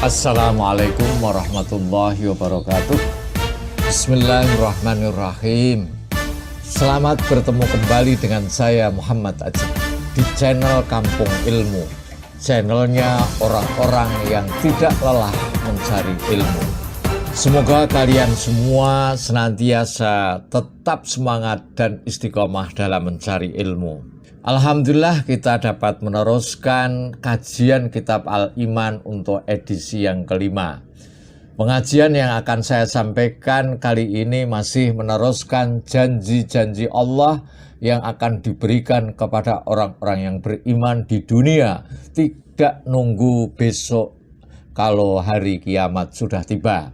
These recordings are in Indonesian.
Assalamualaikum warahmatullahi wabarakatuh. Bismillahirrahmanirrahim. Selamat bertemu kembali dengan saya Muhammad Ajib di channel Kampung Ilmu. Channelnya orang-orang yang tidak lelah mencari ilmu. Semoga kalian semua senantiasa tetap semangat dan istiqomah dalam mencari ilmu. Alhamdulillah kita dapat meneruskan kajian kitab Al-Iman untuk edisi yang kelima. Pengajian yang akan saya sampaikan kali ini masih meneruskan janji-janji Allah yang akan diberikan kepada orang-orang yang beriman di dunia. Tidak nunggu besok kalau hari kiamat sudah tiba.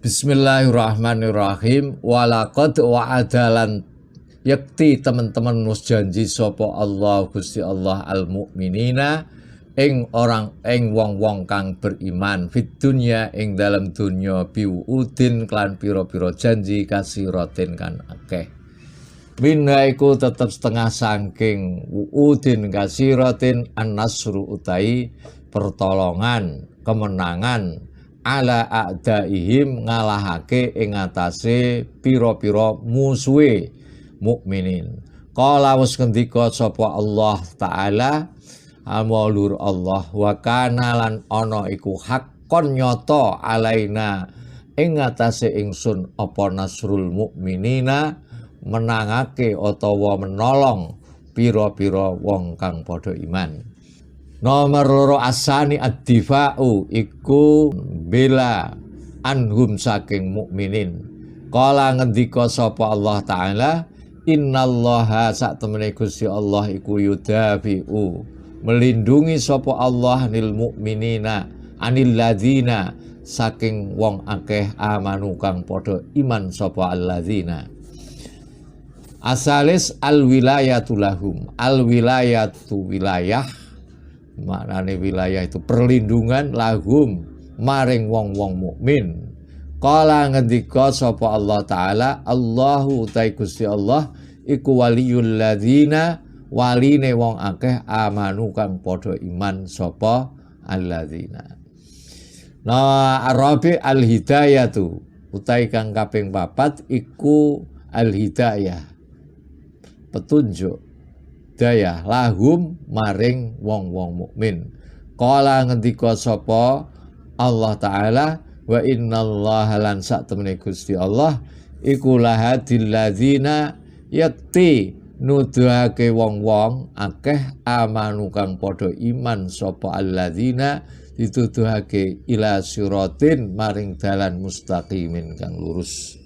Bismillahirrahmanirrahim. Walaqad wa'adalan yakti teman-teman nus janji sopo Allah Gusti Allah al-mu'minina ing wong-wong kang beriman fit dunya ing dalam dunya biwudin klan piro-piro janji kasiratin kan akeh. Minha iku tetep setengah saking wuudin kasiratin an-nasru utai pertolongan kemenangan ala a'daihim ngalahake ing atase piro-piro musuhe mukminin. Qala wis ngendika sapa Allah taala amulur Allah wa kana lan ana iku hakon nyata alaina ing atase ingsun apa nasrul mukminina menangake utawa menolong pira-pira wong kang padha iman. Nomor loro asani ad-difa'u iku bela anhum saking mukminin. Qala ngendika sapa Allah taala innallaha sak temene Gusti Allah iku yudafi'u melindungi sapa Allah nil mukminina anil ladzina saking wong akeh amanu kang padha iman sapa alladzina. Asalis alwilayatu lahum. Alwilayatu wilayah maknane wilayah itu perlindungan lahum maring wong-wong mukmin. Qala ngendika sapa Allah taala Allahu utai Gusti Allah iku waliyul ladzina waline wong akeh amanu kang padha iman sapa alladzina. Arabi al-hidayatu utai kang kaping 4 iku al-hidayah petunjuk daya lahum maring wong-wong mukmin. Qala ngendika sapa Allah taala wa innallaha lan sak temene Gusti Allah iku lahadil ladzina yakti nuduhake wong-wong akeh amanu kang padha iman sapa alladzina dituduhake ila siratin maring dalan mustaqimin kang lurus.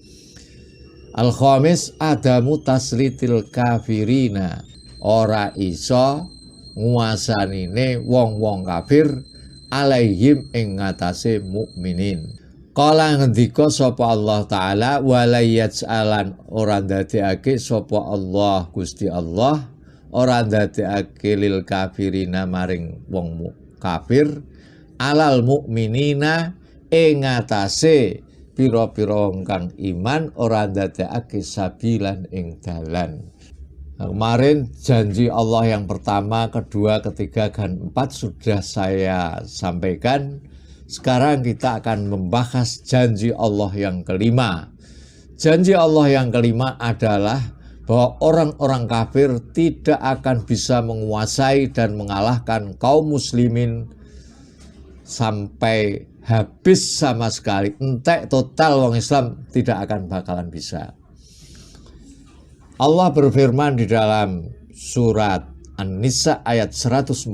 Al-khamis adamu taslitil kafirina ora iso nguasanine wong-wong kafir alaihim ing ngatasé mukminin. Kala ngendika sapa Allah taala wala yaj'alan ora ndadekake sapa Allah Gusti Allah ora ndadekake lil kafirina maring wong kafir alal mukminina ing ngatasé pira-pira kang iman ora ndadekake sabilan ing dalan. Kemarin janji Allah yang pertama, kedua, ketiga, dan 4 sudah saya sampaikan. Sekarang kita akan membahas janji Allah yang kelima. Janji Allah yang kelima adalah bahwa orang-orang kafir tidak akan bisa menguasai dan mengalahkan kaum muslimin sampai habis sama sekali. Entek total wong Islam tidak akan bakalan bisa. Allah berfirman di dalam surat An-Nisa ayat 141,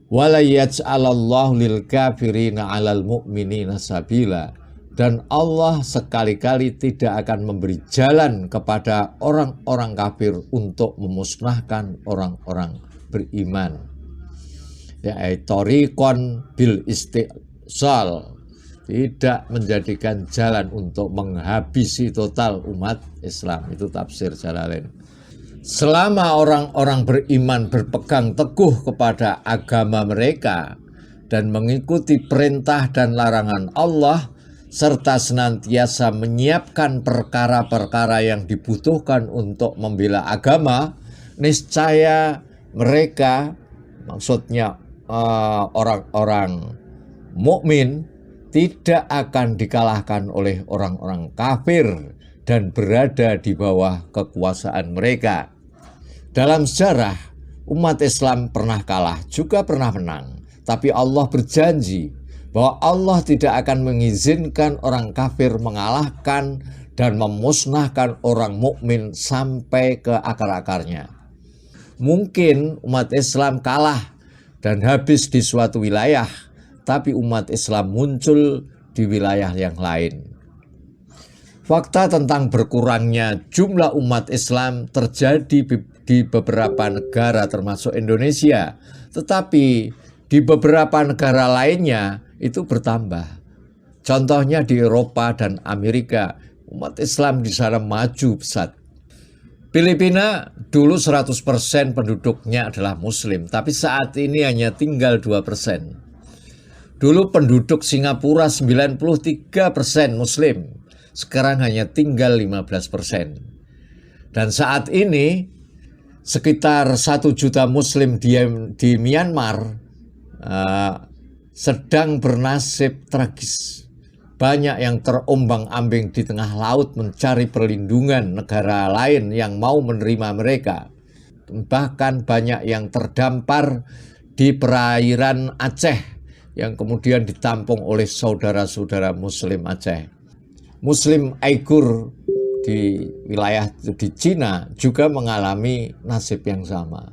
wala yaj'alallahu lil kafirina 'alal mu'minina sabila, dan Allah sekali-kali tidak akan memberi jalan kepada orang-orang kafir untuk memusnahkan orang-orang beriman. Yaitu tariqon bil istiqsal, tidak menjadikan jalan untuk menghabisi total umat Islam. Itu tafsir Jalalain. Selama orang-orang beriman berpegang teguh kepada agama mereka dan mengikuti perintah dan larangan Allah, serta senantiasa menyiapkan perkara-perkara yang dibutuhkan untuk membela agama, niscaya mereka, maksudnya orang-orang mukmin tidak akan dikalahkan oleh orang-orang kafir dan berada di bawah kekuasaan mereka. Dalam sejarah, umat Islam pernah kalah, juga pernah menang. Tapi Allah berjanji bahwa Allah tidak akan mengizinkan orang kafir mengalahkan dan memusnahkan orang mukmin sampai ke akar-akarnya. Mungkin umat Islam kalah dan habis di suatu wilayah, tapi umat Islam muncul di wilayah yang lain. Fakta tentang berkurangnya jumlah umat Islam terjadi di beberapa negara termasuk Indonesia, tetapi di beberapa negara lainnya itu bertambah. Contohnya di Eropa dan Amerika, umat Islam di sana maju pesat. Filipina dulu 100% penduduknya adalah Muslim, tapi saat ini hanya tinggal 2%. Dulu penduduk Singapura 93% Muslim, sekarang hanya tinggal 15%. Dan saat ini sekitar 1 juta Muslim di Myanmar sedang bernasib tragis. Banyak yang terombang-ambing di tengah laut mencari perlindungan negara lain yang mau menerima mereka. Bahkan banyak yang terdampar di perairan Aceh yang kemudian ditampung oleh saudara-saudara Muslim Aceh. Muslim Uighur di wilayah di Cina juga mengalami nasib yang sama.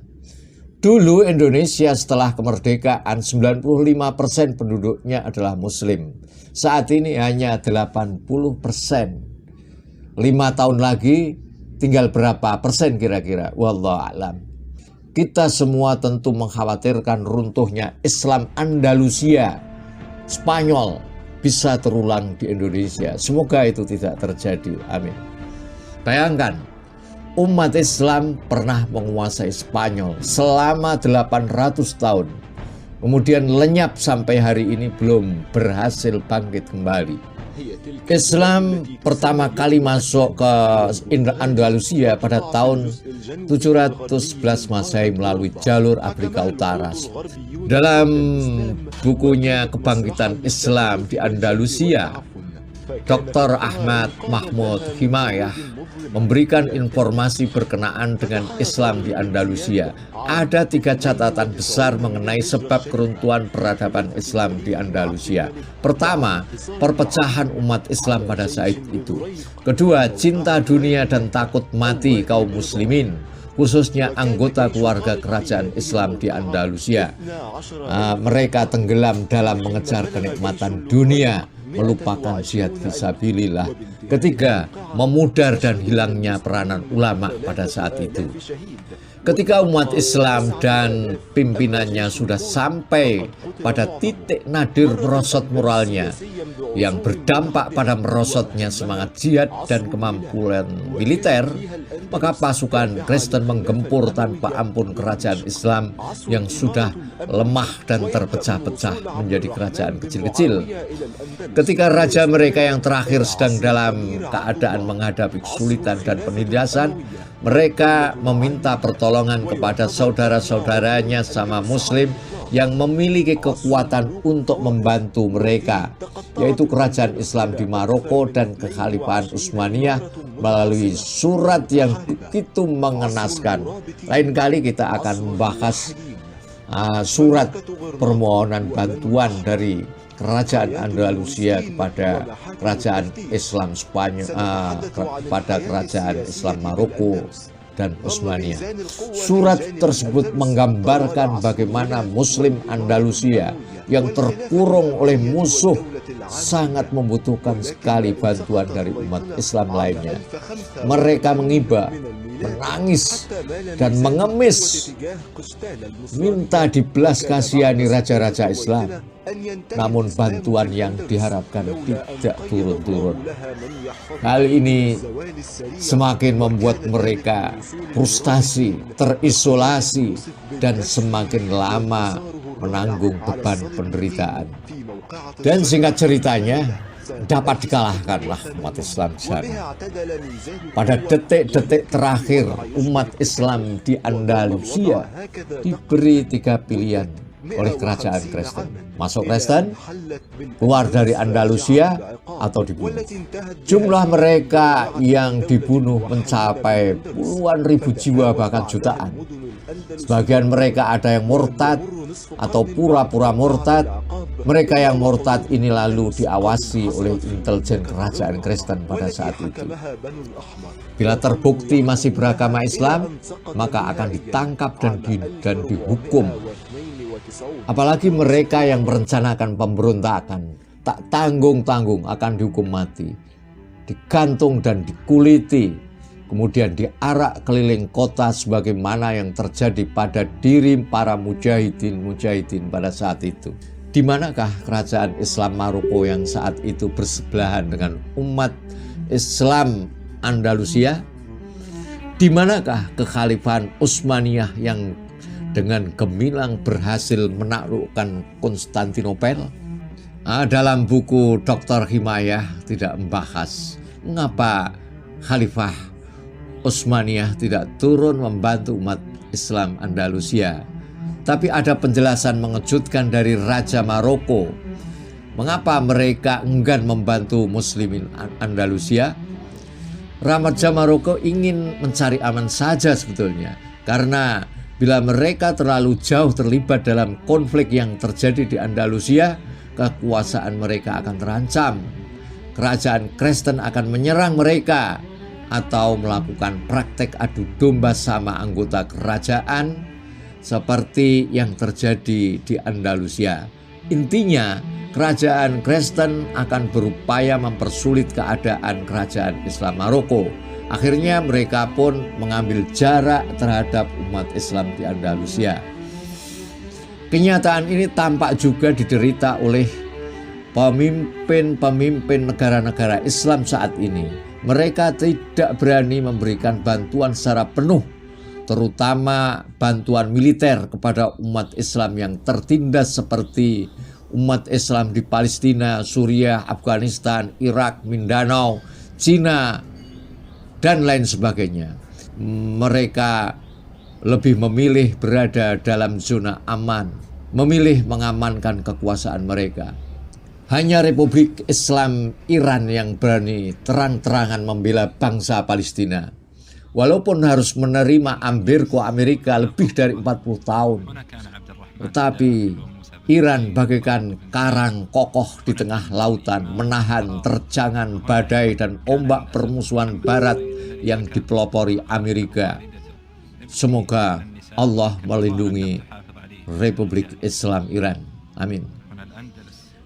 Dulu Indonesia setelah kemerdekaan 95% penduduknya adalah Muslim. Saat ini hanya 80%. 5 tahun lagi tinggal berapa persen kira-kira? Wallahu a'lam. Kita semua tentu mengkhawatirkan runtuhnya Islam Andalusia, Spanyol bisa terulang di Indonesia. Semoga itu tidak terjadi. Amin. Bayangkan, umat Islam pernah menguasai Spanyol selama 800 tahun. Kemudian lenyap sampai hari ini belum berhasil bangkit kembali. Islam pertama kali masuk ke Andalusia pada tahun 711 Masehi melalui jalur Afrika Utara. Dalam bukunya Kebangkitan Islam di Andalusia, Dr. Ahmad Mahmud Himayah memberikan informasi berkenaan dengan Islam di Andalusia. Ada 3 catatan besar mengenai sebab keruntuhan peradaban Islam di Andalusia. Pertama, perpecahan umat Islam pada saat itu. Kedua, cinta dunia dan takut mati kaum muslimin, khususnya anggota keluarga kerajaan Islam di Andalusia. Mereka tenggelam dalam mengejar kenikmatan dunia, melupakan jihad fisabilillah. Ketiga, memudar dan hilangnya peranan ulama pada saat itu. Ketika umat Islam dan pimpinannya sudah sampai pada titik nadir merosot moralnya, yang berdampak pada merosotnya semangat jihad dan kemampuan militer, maka pasukan Kristen menggempur tanpa ampun kerajaan Islam yang sudah lemah dan terpecah-pecah menjadi kerajaan kecil-kecil. Ketika raja mereka yang terakhir sedang dalam keadaan menghadapi kesulitan dan penindasan, mereka meminta pertolongan kepada saudara-saudaranya sama Muslim yang memiliki kekuatan untuk membantu mereka, yaitu kerajaan Islam di Maroko dan kekhalifahan Utsmaniyah melalui surat yang begitu mengenaskan. Lain kali kita akan membahas surat permohonan bantuan dari kerajaan Andalusia kepada kerajaan Islam Spanyol, kepada kerajaan Islam Maroko dan Utsmaniyah. Surat tersebut menggambarkan bagaimana Muslim Andalusia yang terkurung oleh musuh sangat membutuhkan sekali bantuan dari umat Islam lainnya. Mereka mengiba, menangis, dan mengemis, minta dibelas kasihani raja-raja Islam. Namun bantuan yang diharapkan tidak turun-turun. Hal ini semakin membuat mereka frustasi, terisolasi, dan semakin lama menanggung beban penderitaan. Dan singkat ceritanya, dapat dikalahkanlah umat Islam di sana. Pada detik-detik terakhir, umat Islam di Andalusia diberi 3 pilihan. oleh kerajaan Kristen. Masuk Kristen, keluar dari Andalusia atau dibunuh. Jumlah mereka yang dibunuh mencapai puluhan ribu jiwa bahkan jutaan. Sebagian mereka ada yang murtad atau pura-pura murtad. Mereka yang murtad ini lalu diawasi oleh intelijen kerajaan Kristen pada saat itu. Bila terbukti masih beragama Islam, maka akan ditangkap dan dihukum. Apalagi mereka yang merencanakan pemberontakan, tak tanggung-tanggung akan dihukum mati, digantung dan dikuliti, kemudian diarak keliling kota sebagaimana yang terjadi pada diri para mujahidin pada saat itu. Di manakah kerajaan Islam Maroko yang saat itu bersebelahan dengan umat Islam Andalusia? Di manakah kekhalifahan Utsmaniyah yang dengan gemilang berhasil menaklukkan Konstantinopel? Dalam buku Dr. Himayah tidak membahas mengapa Khalifah Utsmaniyah tidak turun membantu umat Islam Andalusia. Tapi ada penjelasan mengejutkan dari Raja Maroko. Mengapa mereka enggan membantu Muslimin Andalusia? Raja Maroko ingin mencari aman saja sebetulnya. Karena bila mereka terlalu jauh terlibat dalam konflik yang terjadi di Andalusia, kekuasaan mereka akan terancam. Kerajaan Kristen akan menyerang mereka atau melakukan praktek adu domba sama anggota kerajaan seperti yang terjadi di Andalusia. Intinya, kerajaan Kristen akan berupaya mempersulit keadaan kerajaan Islam Maroko. Akhirnya mereka pun mengambil jarak terhadap umat Islam di Andalusia. Kenyataan ini tampak juga diderita oleh pemimpin negara-negara Islam saat ini. Mereka tidak berani memberikan bantuan secara penuh, terutama bantuan militer kepada umat Islam yang tertindas seperti umat Islam di Palestina, Suriah, Afghanistan, Irak, Mindanao, Cina, dan lain sebagainya. Mereka lebih memilih berada dalam zona aman, memilih mengamankan kekuasaan mereka. Hanya Republik Islam Iran yang berani terang-terangan membela bangsa Palestina. Walaupun harus menerima ambargo Amerika lebih dari 40 tahun. Tetapi Iran bagaikan karang kokoh di tengah lautan, menahan terjangan badai dan ombak permusuhan barat yang dipelopori Amerika. Semoga Allah melindungi Republik Islam Iran. Amin.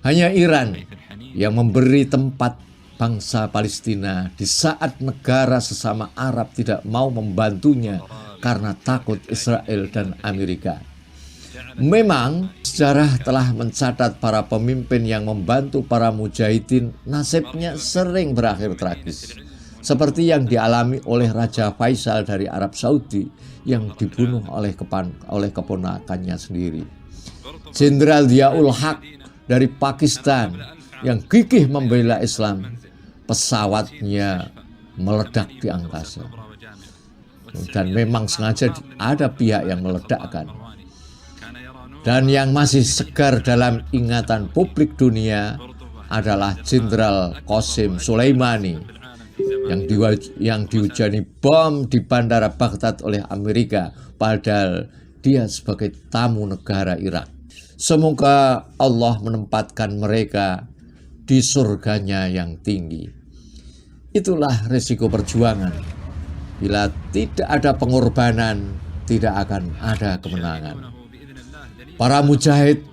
Hanya Iran yang memberi tempat bangsa Palestina di saat negara sesama Arab tidak mau membantunya karena takut Israel dan Amerika. Memang sejarah telah mencatat para pemimpin yang membantu para mujahidin nasibnya sering berakhir tragis. Seperti yang dialami oleh Raja Faisal dari Arab Saudi yang dibunuh oleh keponakannya sendiri. Jenderal Ziaul Haq dari Pakistan yang gigih membela Islam, pesawatnya meledak di angkasa. Dan memang sengaja ada pihak yang meledakkan. Dan yang masih segar dalam ingatan publik dunia adalah Jenderal Qasim Soleimani yang dihujani bom di Bandara Baghdad oleh Amerika, padahal dia sebagai tamu negara Irak. Semoga Allah menempatkan mereka di surganya yang tinggi. Itulah risiko perjuangan. Bila tidak ada pengorbanan, tidak akan ada kemenangan. Para mujahid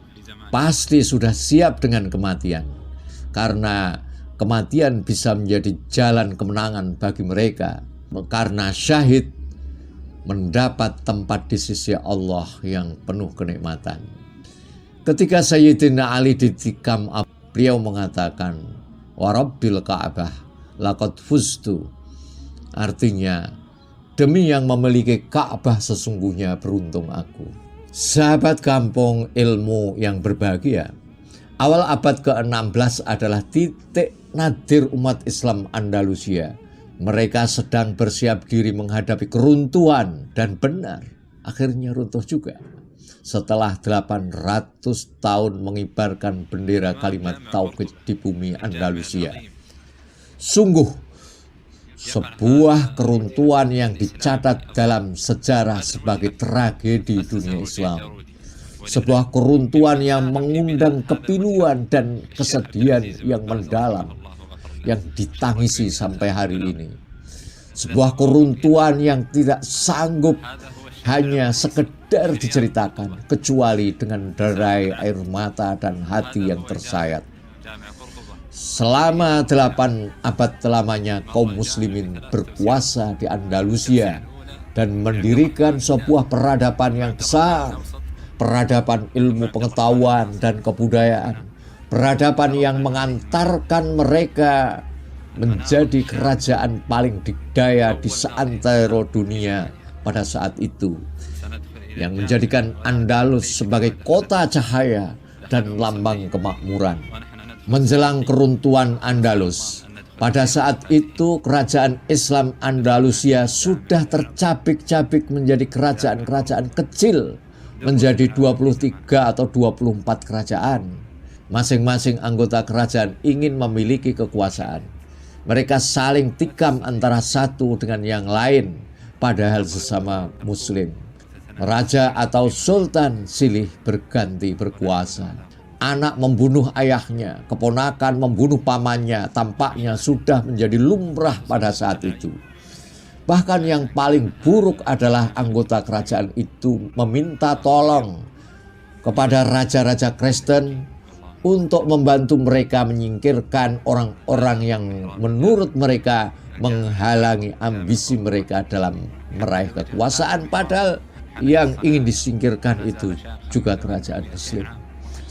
pasti sudah siap dengan kematian, karena kematian bisa menjadi jalan kemenangan bagi mereka, karena syahid mendapat tempat di sisi Allah yang penuh kenikmatan. Ketika Sayyidina Ali ditikam, beliau mengatakan, "Wa Rabbil Ka'bah laqad fuztu." Artinya, demi yang memiliki Ka'bah sesungguhnya beruntung aku. Sahabat kampung ilmu yang berbahagia, awal abad ke-16 adalah titik nadir umat Islam Andalusia. Mereka sedang bersiap diri menghadapi keruntuhan dan benar, akhirnya runtuh juga. setelah 800 tahun mengibarkan bendera kalimat tauhid di bumi Andalusia. Sungguh sebuah keruntuhan yang dicatat dalam sejarah sebagai tragedi dunia Islam. Sebuah keruntuhan yang mengundang kepiluan dan kesedihan yang mendalam yang ditangisi sampai hari ini. Sebuah keruntuhan yang tidak sanggup hanya sekedar diceritakan, kecuali dengan derai air mata dan hati yang tersayat. Selama 8 abad lamanya kaum muslimin berkuasa di Andalusia dan mendirikan sebuah peradaban yang besar, peradaban ilmu pengetahuan dan kebudayaan, peradaban yang mengantarkan mereka menjadi kerajaan paling dikdaya di seantero dunia pada saat itu, yang menjadikan Andalus sebagai kota cahaya dan lambang kemakmuran. Menjelang keruntuhan Andalus, pada saat itu kerajaan Islam Andalusia sudah tercabik-cabik menjadi kerajaan-kerajaan kecil, menjadi 23 atau 24 kerajaan. Masing-masing anggota kerajaan ingin memiliki kekuasaan. Mereka saling tikam antara satu dengan yang lain, padahal sesama muslim. Raja atau sultan silih berganti berkuasa. Anak membunuh ayahnya, keponakan membunuh pamannya, tampaknya sudah menjadi lumrah pada saat itu. Bahkan yang paling buruk adalah anggota kerajaan itu meminta tolong kepada raja-raja Kristen untuk membantu mereka menyingkirkan orang-orang yang menurut mereka menghalangi ambisi mereka dalam meraih kekuasaan, padahal yang ingin disingkirkan itu juga kerajaan muslim.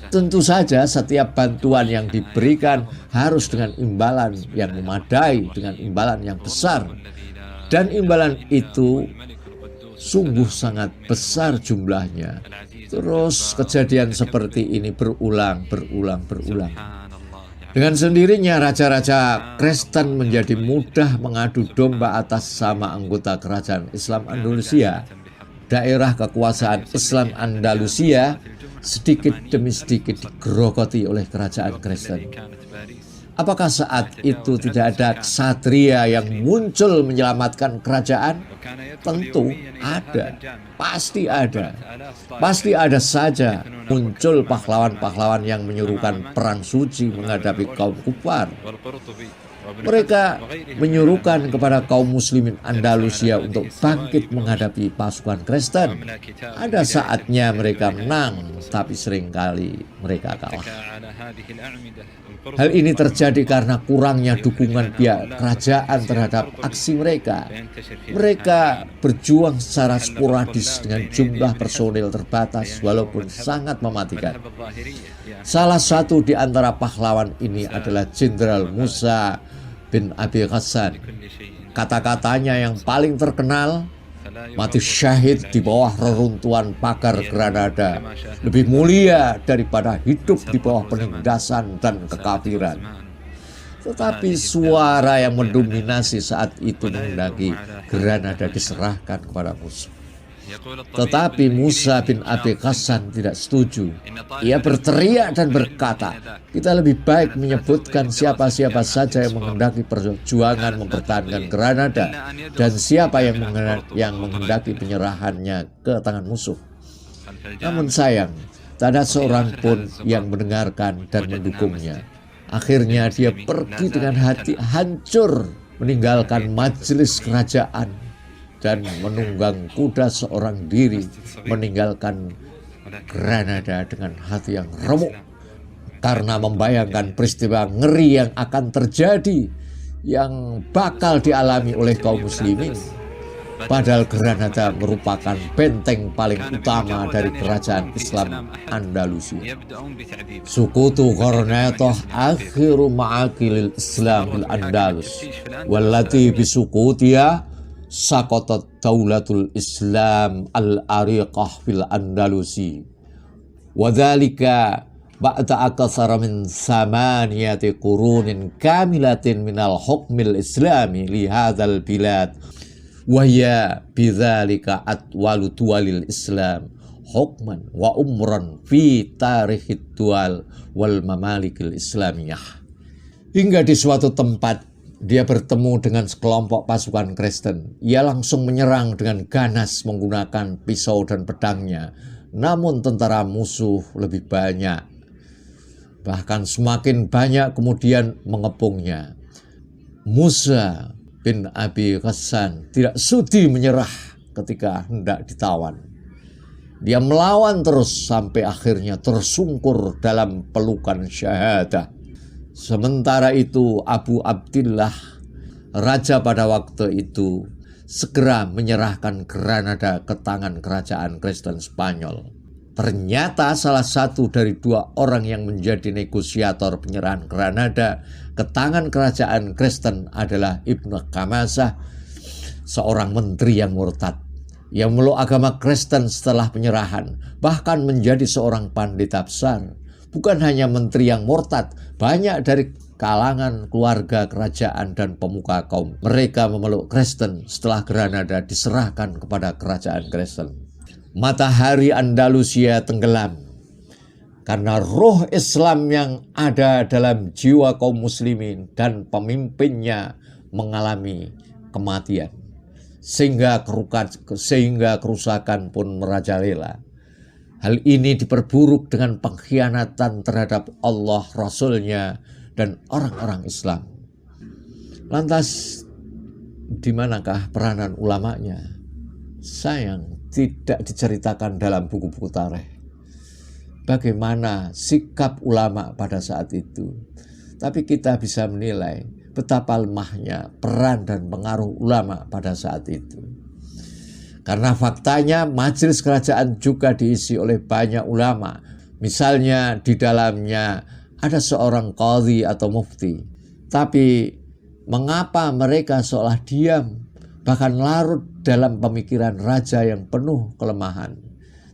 Tentu saja setiap bantuan yang diberikan harus dengan imbalan yang memadai, dengan imbalan yang besar. Dan imbalan itu sungguh sangat besar jumlahnya. Terus kejadian seperti ini berulang. Dengan sendirinya raja-raja Kristen menjadi mudah mengadu domba atas sama anggota kerajaan Islam Andalusia. Daerah kekuasaan Islam Andalusia sedikit demi sedikit digerogoti oleh kerajaan Kristen. Apakah saat itu tidak ada ksatria yang muncul menyelamatkan kerajaan? Tentu ada, pasti ada. Pasti ada saja muncul pahlawan-pahlawan yang menyuruhkan perang suci menghadapi kaum kufar. Mereka menyuruhkan kepada kaum muslimin Andalusia untuk bangkit menghadapi pasukan Kristen. Ada saatnya mereka menang, tapi seringkali mereka kalah. Hal ini terjadi karena kurangnya dukungan pihak kerajaan terhadap aksi mereka. Mereka berjuang secara sporadis dengan jumlah personil terbatas walaupun sangat mematikan. Salah satu di antara pahlawan ini adalah Jenderal Musa bin Abi Ghassan. Kata-katanya yang paling terkenal, mati syahid di bawah reruntuhan pagar Granada lebih mulia daripada hidup di bawah penindasan dan kekafiran. Tetapi suara yang mendominasi saat itu menghendaki Granada diserahkan kepada musuh. Tetapi Musa bin Abi Ghassan tidak setuju. Ia berteriak dan berkata, kita lebih baik menyebutkan siapa-siapa saja yang menghendaki perjuangan mempertahankan Granada dan siapa yang menghendaki penyerahannya ke tangan musuh. Namun sayang, tak ada seorang pun yang mendengarkan dan mendukungnya. Akhirnya dia pergi dengan hati hancur, meninggalkan majelis kerajaan dan menunggang kuda seorang diri, meninggalkan Granada dengan hati yang remuk karena membayangkan peristiwa ngeri yang akan terjadi, yang bakal dialami oleh kaum muslimin. Padahal Granada merupakan benteng paling utama dari kerajaan Islam Andalusia. Sukutu Granada akhiru ma'akilil Islam bil Andalus, wallati bisukutiya saqatat daulatul Islam al-ariqah fil Andalusi. Wadhalika ba'da akthar min 8 qurunin kamilatin minal hukmil islami li hadzal bilad. Wa hiya bidzalika atwalu duwalil Islam hukman wa umran fi tarikhid dual wal mamalikil islamiyah. Hingga di suatu tempat dia bertemu dengan sekelompok pasukan Kristen. Ia langsung menyerang dengan ganas menggunakan pisau dan pedangnya. Namun tentara musuh lebih banyak. Bahkan semakin banyak kemudian mengepungnya. Musa bin Abi Ghassan tidak sudi menyerah ketika hendak ditawan. Dia melawan terus sampai akhirnya tersungkur dalam pelukan syahadah. Sementara itu Abu Abdillah, raja pada waktu itu, segera menyerahkan Granada ke tangan kerajaan Kristen Spanyol. Ternyata salah satu dari 2 orang yang menjadi negosiator penyerahan Granada ke tangan kerajaan Kristen adalah Ibnu Kamasah, seorang menteri yang murtad. Ia memeluk agama Kristen setelah penyerahan, bahkan menjadi seorang pandita besar. Bukan hanya menteri yang murtad, banyak dari kalangan keluarga kerajaan dan pemuka kaum mereka memeluk Kristen setelah Granada diserahkan kepada kerajaan Kristen. Matahari Andalusia tenggelam karena roh Islam yang ada dalam jiwa kaum muslimin dan pemimpinnya mengalami kematian, sehingga kerusakan pun merajalela. Hal ini diperburuk dengan pengkhianatan terhadap Allah, Rasul-Nya, dan orang-orang Islam. Lantas, di manakah peranan ulamanya? Sayang, tidak diceritakan dalam buku-buku tarikh. Bagaimana sikap ulama pada saat itu? Tapi kita bisa menilai betapa lemahnya peran dan pengaruh ulama pada saat itu. Karena faktanya majelis kerajaan juga diisi oleh banyak ulama. Misalnya di dalamnya ada seorang qadhi atau mufti. Tapi mengapa mereka seolah diam, bahkan larut dalam pemikiran raja yang penuh kelemahan,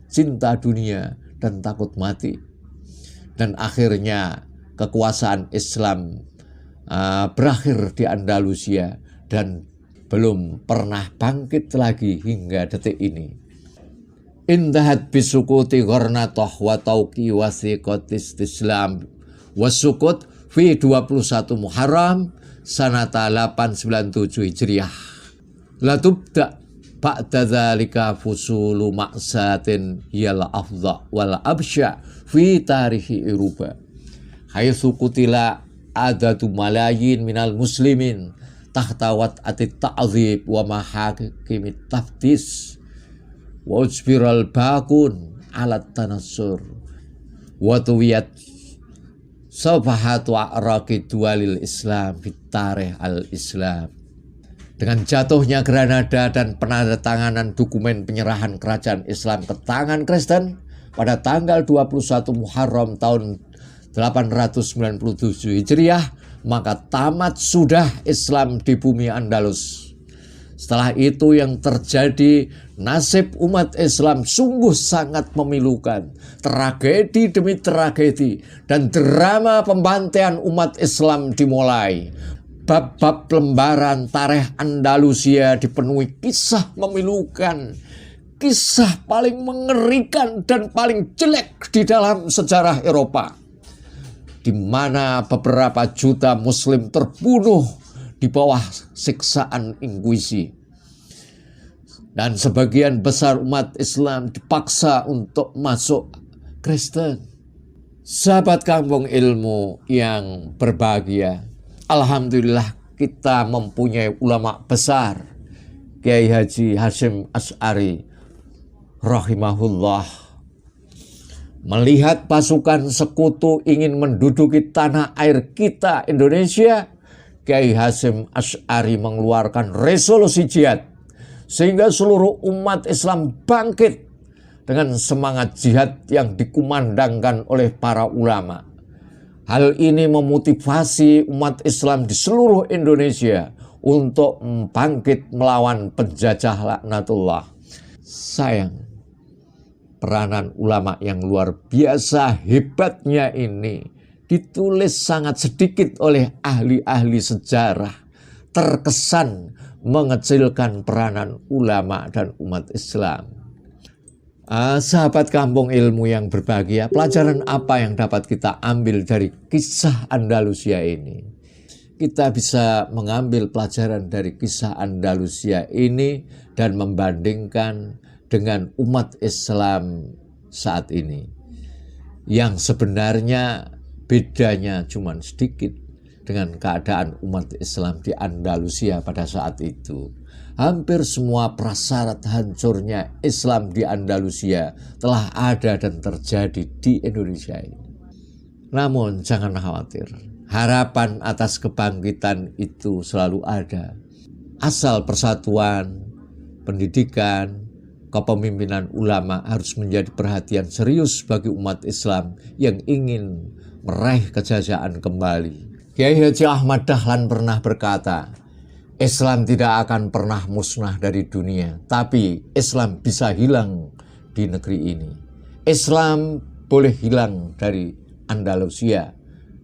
cinta dunia, dan takut mati. Dan akhirnya kekuasaan Islam berakhir di Andalusia dan belum pernah bangkit lagi hingga detik ini. Indahat bisukuti gharnatoh wa tauqi wasiqatis Islam wasukut fi 21 Muharram sanata 897 Hijriah. Latubda ba'da dzalika fusulu ma'satin yal afdha wal absya fi tarihi Eropa. Haitsu qutila adatu malayin minal muslimin tahtawat atit ta'zib wa mahakimit taftis wa ujbiral bakun alat tanassur wa tuwiyat sabahatu a'raqid walil Islam fit tarikh al-Islam. Dengan jatuhnya Granada dan penandatanganan dokumen penyerahan kerajaan Islam ke tangan Kristen pada tanggal 21 Muharram tahun 897 Hijriah, maka tamat sudah Islam di bumi Andalus. Setelah itu yang terjadi, nasib umat Islam sungguh sangat memilukan. Tragedi demi tragedi dan drama pembantaian umat Islam dimulai. Bab-bab lembaran tarikh Andalusia dipenuhi kisah memilukan, kisah paling mengerikan dan paling jelek di dalam sejarah Eropa, di mana beberapa juta muslim terbunuh di bawah siksaan inkuisi. Dan sebagian besar umat Islam dipaksa untuk masuk Kristen. Sahabat Kampung Ilmu yang berbahagia, alhamdulillah kita mempunyai ulama besar, Kiai Haji Hasyim Asy'ari rahimahullah. Melihat pasukan sekutu ingin menduduki tanah air kita Indonesia, Kiai Hasyim Asy'ari mengeluarkan resolusi jihad sehingga seluruh umat Islam bangkit dengan semangat jihad yang dikumandangkan oleh para ulama. Hal ini memotivasi umat Islam di seluruh Indonesia untuk bangkit melawan penjajah laknatullah. Sayang, peranan ulama yang luar biasa hebatnya ini ditulis sangat sedikit oleh ahli-ahli sejarah, terkesan mengecilkan peranan ulama dan umat Islam. Sahabat Kampung Ilmu yang berbahagia, pelajaran apa yang dapat kita ambil dari kisah Andalusia ini? Kita bisa mengambil pelajaran dari kisah Andalusia ini dan membandingkan dengan umat Islam saat ini. Yang sebenarnya bedanya cuma sedikit dengan keadaan umat Islam di Andalusia pada saat itu. Hampir semua prasyarat hancurnya Islam di Andalusia telah ada dan terjadi di Indonesia ini. Namun jangan khawatir, harapan atas kebangkitan itu selalu ada. Asal persatuan, pendidikan, kepemimpinan ulama harus menjadi perhatian serius bagi umat Islam yang ingin meraih kejayaan kembali. Kiai Haji Ahmad Dahlan pernah berkata, Islam tidak akan pernah musnah dari dunia, tapi Islam bisa hilang di negeri ini. Islam boleh hilang dari Andalusia,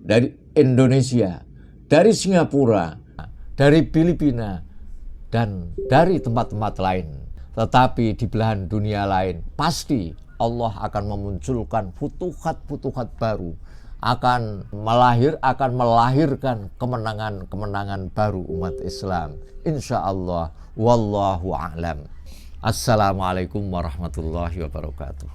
dari Indonesia, dari Singapura, dari Filipina, dan dari tempat-tempat lain. Tetapi di belahan dunia lain, pasti Allah akan memunculkan futuhat-futuhat baru, akan melahirkan kemenangan-kemenangan baru umat Islam. Insya Allah, wallahu a'lam. Assalamualaikum warahmatullahi wabarakatuh.